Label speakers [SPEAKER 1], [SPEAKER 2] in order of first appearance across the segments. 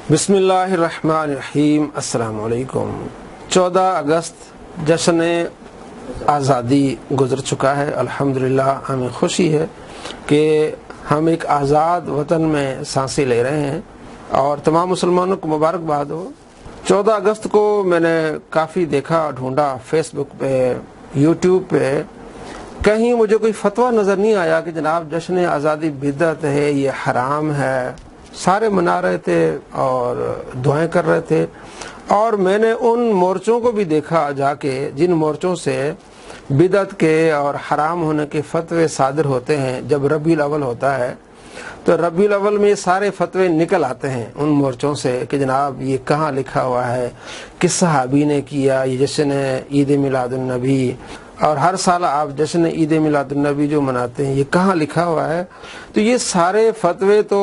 [SPEAKER 1] बिस्मिल्लाहिर्रहमानिर्रहीम। अस्सलाम वालेकुम। 14 अगस्त जश्न आज़ादी गुजर चुका है। अल्हम्दुलिल्लाह हमें खुशी है कि हम एक आज़ाद वतन में सांसें ले रहे हैं और तमाम मुसलमानों को मुबारकबाद हो। 14 अगस्त को मैंने काफ़ी देखा, ढूंढा फेसबुक पे, यूट्यूब पे, कहीं मुझे कोई फतवा नज़र नहीं आया कि जनाब जश्न आज़ादी बिदअत है, ये हराम है। सारे मना रहे थे और दुआएं कर रहे थे। और मैंने उन मोर्चों को भी देखा जाके जिन मोर्चों से बिदअत के और हराम होने के फतवे सादर होते हैं। जब रबीउल अव्वल होता है तो रबीउल अव्वल में ये सारे फतवे निकल आते हैं उन मोर्चों से कि जनाब ये कहाँ लिखा हुआ है, किस सहाबी ने किया ये जश्न ईद मिलादुन नबी, और हर साल आप जश्न ईद मिलादुन नबी जो मनाते हैं ये कहाँ लिखा हुआ है। तो ये सारे फतवे तो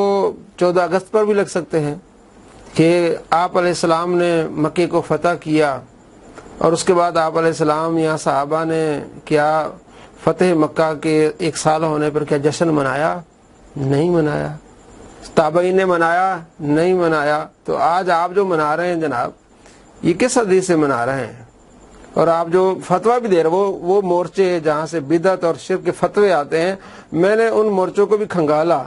[SPEAKER 1] 14 अगस्त पर भी लग सकते हैं कि आप अलैहिस्सलाम ने मक्के को फतह किया और उसके बाद आप अलैहिस्सलाम या सहाबा ने क्या फतेह मक्का के 1 साल होने पर क्या जश्न मनाया? नहीं मनाया। ताबईन ने मनाया? नहीं मनाया। तो आज आप जो मना रहे हैं जनाब, ये किस हदीस से मना रहे हैं? और आप जो फतवा भी दे रहे वो मोर्चे जहाँ से बिदअत और शिर्क के फतवे आते हैं, मैंने उन मोर्चों को भी खंगाला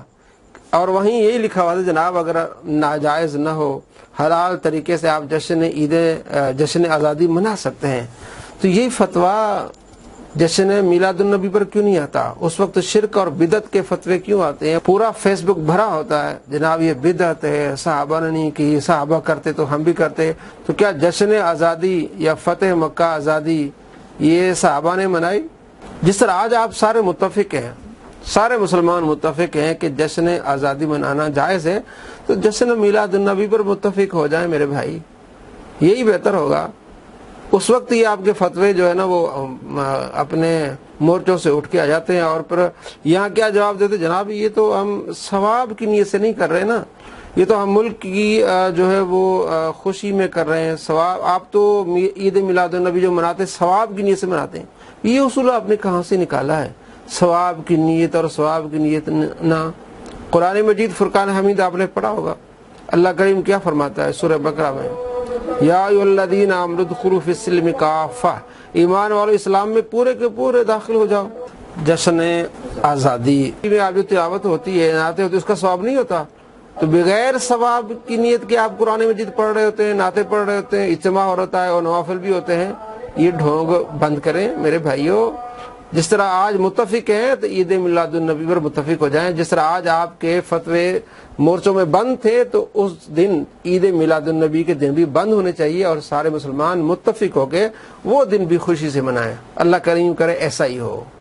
[SPEAKER 1] और वहीं यही लिखा हुआ था जनाब अगर नाजायज न हो, हलाल तरीके से आप जश्न आज़ादी मना सकते हैं। तो यही फतवा जश्न मिलादुन नबी पर क्यों नहीं आता? उस वक्त शिर्क और बिदअत के फतवे क्यों आते हैं? पूरा फेसबुक भरा होता है जनाब ये बिदअत है, सहाबा ने नहीं की, सहाबा करते तो हम भी करते। तो क्या जश्न आज़ादी या फतेह मक्का आज़ादी ये सहाबा ने मनाई? जिस तरह आज आप सारे मुत्तफिक हैं, सारे मुसलमान मुत्तफिक हैं कि जश्न आज़ादी मनाना जायज़ है, तो जश्न मिलादुन नबी पर मुत्तफिक हो जाए मेरे भाई, यही बेहतर होगा। उस वक्त ये आपके फतवे जो है ना वो अपने मोर्चों से उठ के आ जाते हैं और फिर यहाँ क्या जवाब देते, जनाब ये तो हम सवाब की नीयत से नहीं कर रहे ना, ये तो हम मुल्क की जो है वो खुशी में कर रहे हैं। सवाब आप तो ईद मिलादुन नबी जो मनाते सवाब की नीयत से मनाते हैं। ये उसूल आपने कहाँ से निकाला है? सवाब की नीयत और सवाब की नीयत ना। कुरान मजीद फुरकान हमीद आपने पढ़ा होगा, अल्लाह करीम क्या फरमाता है सूरह बकरा में, या अय्युहल्लज़ीना आमनू उदखुलू फिस्सिल्मि काफ़ा, ईमान वालों इस्लाम में पूरे के पूरे दाखिल हो जाओ। जश्न आज़ादी में आप जो तिलावत होती है, नाते होती है, उसका सवाब नहीं होता। तो बगैर सवाब की नीयत के आप कुरान मजीद पढ़ रहे होते हैं, नाते पढ़ रहे होते हैं, इज्तिमा हो रहा है और नवाफिल भी होते हैं। ये ढोंग बंद करें मेरे भाइयों। जिस तरह आज मुत्तफिक हैं तो ईद मिलादुन नबी पर मुत्तफिक हो जाएं। जिस तरह आज आपके फतवे मोर्चों में बंद थे तो उस दिन ईद मिलादुन नबी के दिन भी बंद होने चाहिए और सारे मुसलमान मुत्तफिक होके वो दिन भी खुशी से मनाएं। अल्लाह करीम करे ऐसा ही हो।